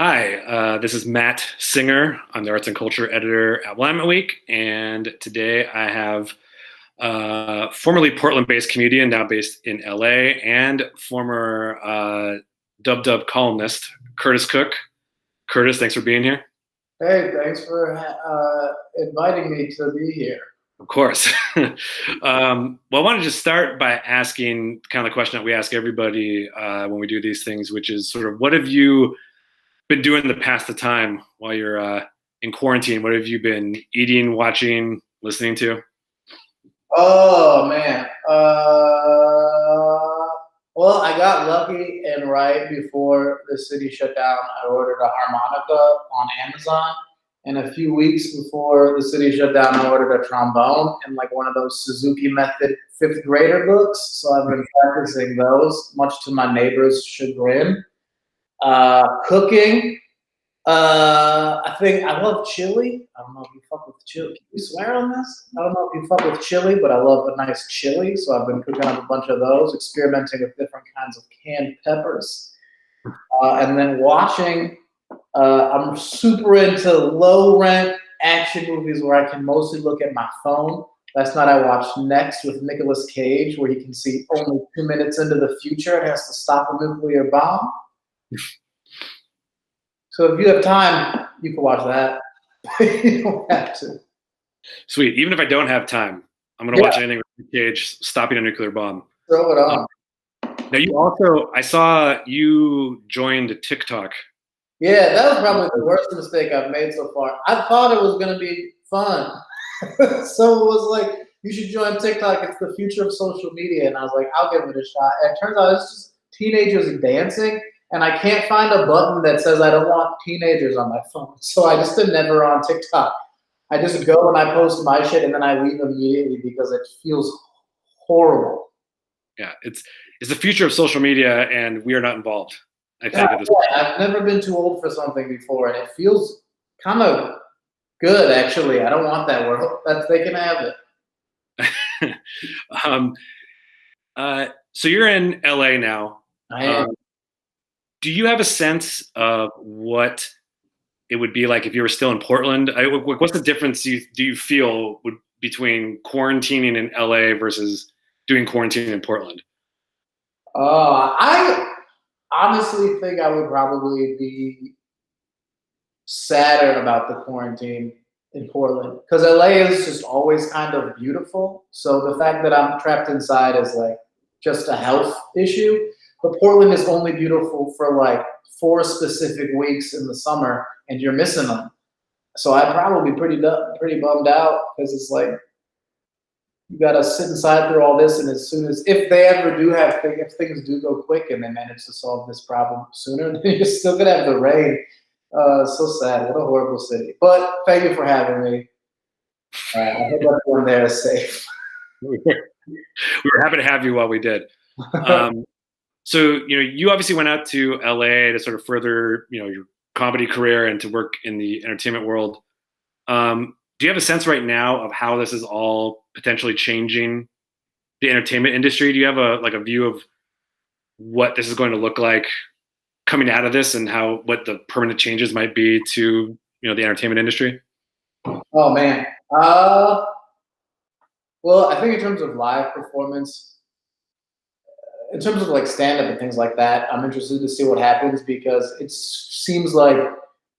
Hi, this is Matt Singer. I'm the arts and culture editor at Willamette Week, and today I have formerly Portland-based comedian, now based in LA, and former Dub columnist Curtis Cook. Curtis, thanks for being here. Hey, thanks for inviting me to be here. Of course. Well, I wanted to start by asking kind of the question that we ask everybody when we do these things, which is sort of what have you been doing to pass the time while you're in quarantine? What have you been eating, watching, listening to? Oh man. Well, I got lucky, and right before the city shut down, I ordered a harmonica on Amazon. And a few weeks before the city shut down, I ordered a trombone and like one of those Suzuki Method fifth grader books. So I've been practicing those, much to my neighbor's chagrin. Cooking. I think I love chili. I don't know if you fuck with chili. Can you swear on this? I don't know if you fuck with chili, but I love a nice chili. So I've been cooking up a bunch of those, experimenting with different kinds of canned peppers, and then watching. I'm super into low rent action movies where I can mostly look at my phone. Last night I watched Next with Nicolas Cage, where he can see only 2 minutes into the future and has to stop a nuclear bomb. So if you have time, you can watch that. You don't have to. Sweet. Even if I don't have time, I'm going to watch anything with Nick Cage stopping a nuclear bomb. Throw it on. Now, you also, I saw you joined TikTok. Yeah, that was probably the worst mistake I've made so far. I thought it was going to be fun. So it was like, you should join TikTok. It's the future of social media. And I was like, I'll give it a shot. And it turns out it's just teenagers dancing. And I can't find a button that says I don't want teenagers on my phone. So I just am never on TikTok. I just go and I post my shit and then I leave immediately because it feels horrible. Yeah, it's the future of social media, and we are not involved. I think at this point. I've never been too old for something before, and it feels kind of good, actually. I don't want that world. They can have it. So you're in LA now. I am. Do you have a sense of what it would be like if you were still in Portland? What's the difference do you feel between quarantining in LA versus doing quarantine in Portland? I honestly think I would probably be sadder about the quarantine in Portland because LA is just always kind of beautiful. So the fact that I'm trapped inside is like just a health issue. But Portland is only beautiful for like 4 specific weeks in the summer, and you're missing them. So I'd probably be pretty bummed out because it's like you got to sit inside through all this, and as soon as if they ever do have if things do go quick and they manage to solve this problem sooner, then you're still gonna have the rain. So sad. What a horrible city. But thank you for having me. I hope everyone there is safe. We were happy to have you while we did. So, you obviously went out to LA to sort of further, your comedy career and to work in the entertainment world. Do you have a sense right now of how this is all potentially changing the entertainment industry? Do you have a view of what this is going to look like coming out of this and what the permanent changes might be to, the entertainment industry? Oh man. Well, I think in terms of live performance, in terms of like stand-up and things like that, I'm interested to see what happens because it seems like,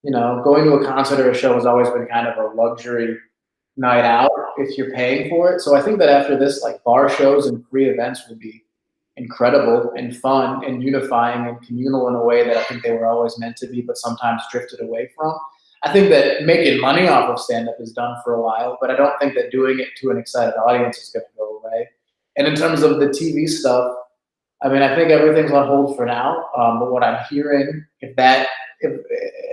going to a concert or a show has always been kind of a luxury night out if you're paying for it. So I think that after this, like bar shows and free events will be incredible and fun and unifying and communal in a way that I think they were always meant to be, but sometimes drifted away from. I think that making money off of stand-up is done for a while, but I don't think that doing it to an excited audience is going to go away. And in terms of the TV stuff, I mean, I think everything's on hold for now. But what I'm hearing,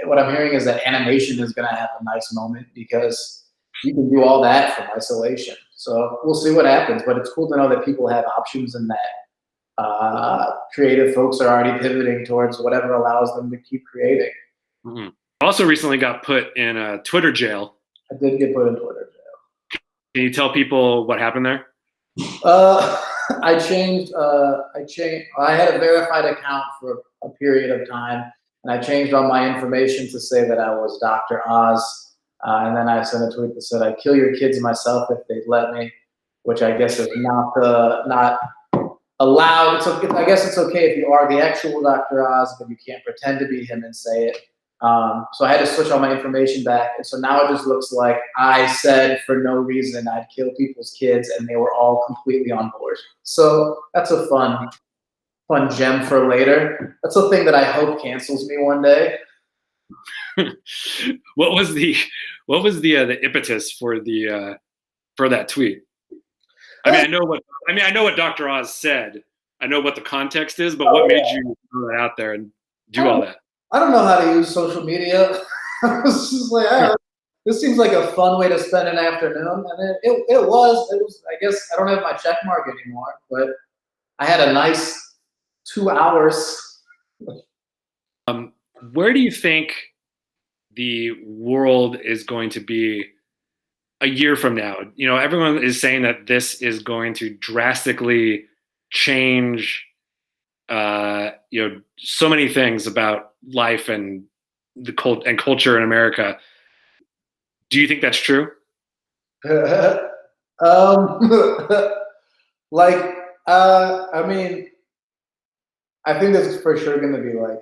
what I'm hearing is that animation is going to have a nice moment because you can do all that from isolation. So we'll see what happens. But it's cool to know that people have options and that creative folks are already pivoting towards whatever allows them to keep creating. Mm-hmm. Also recently got put in a Twitter jail. I did get put in Twitter jail. Can you tell people what happened there? I changed. I had a verified account for a period of time, and I changed all my information to say that I was Dr. Oz. And then I sent a tweet that said, "I'd kill your kids myself if they'd let me," which I guess is not allowed. I guess it's okay if you are the actual Dr. Oz, but you can't pretend to be him and say it. So I had to switch all my information back, and so now it just looks like I said for no reason I'd kill people's kids, and they were all completely on board. So that's a fun gem for later. That's a thing that I hope cancels me one day. What was the impetus for that tweet? I mean, I know what Dr. Oz said. I know what the context is, but what made you throw that out there and do all that? I don't know how to use social media. I was just like, this seems like a fun way to spend an afternoon, and it was. I guess I don't have my check mark anymore, but I had a nice 2 hours. Where do you think the world is going to be a year from now? You know, everyone is saying that this is going to drastically change, so many things about life and culture in America. Do you think that's true? I mean, I think this is for sure going to be like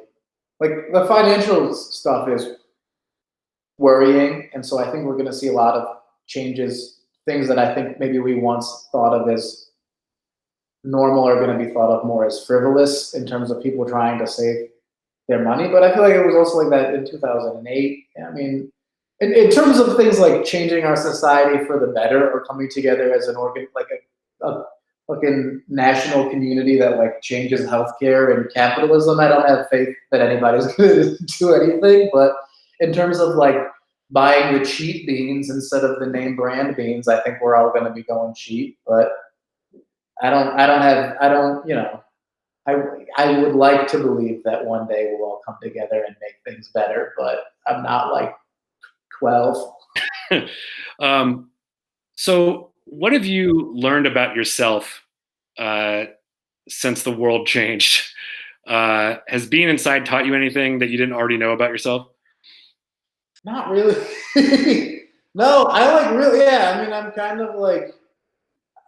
the financial stuff is worrying, and so I think we're going to see a lot of changes. Things that I think maybe we once thought of as normal are going to be thought of more as frivolous in terms of people trying to save their money. But I feel like it was also like that in 2008. I mean, in terms of things like changing our society for the better or coming together as an a fucking national community that like changes healthcare and capitalism, I don't have faith that anybody's going to do anything. But in terms of like buying the cheap beans instead of the name brand beans, I think we're all going to be going cheap. But I would like to believe that one day we'll all come together and make things better, but I'm not like 12. So what have you learned about yourself since the world changed? Has being inside taught you anything that you didn't already know about yourself? Not really. No, I mean, I'm kind of like,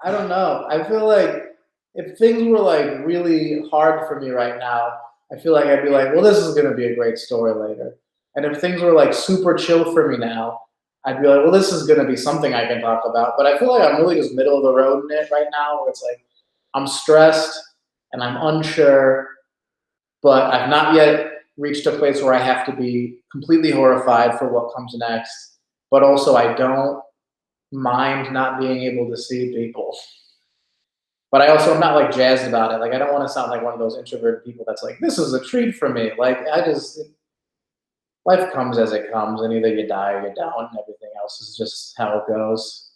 I don't know. I feel like if things were like really hard for me right now, I feel like I'd be like, well, this is going to be a great story later. And if things were like super chill for me now, I'd be like, well, this is going to be something I can talk about. But I feel like I'm really just middle of the road in it right now, where it's like I'm stressed and I'm unsure, but I've not yet reached a place where I have to be completely horrified for what comes next. But also, I don't mind not being able to see people. But I'm not like jazzed about it. Like, I don't want to sound like one of those introverted people that's like, this is a treat for me. Like, life comes as it comes, and either you die or you don't, and everything else is just how it goes.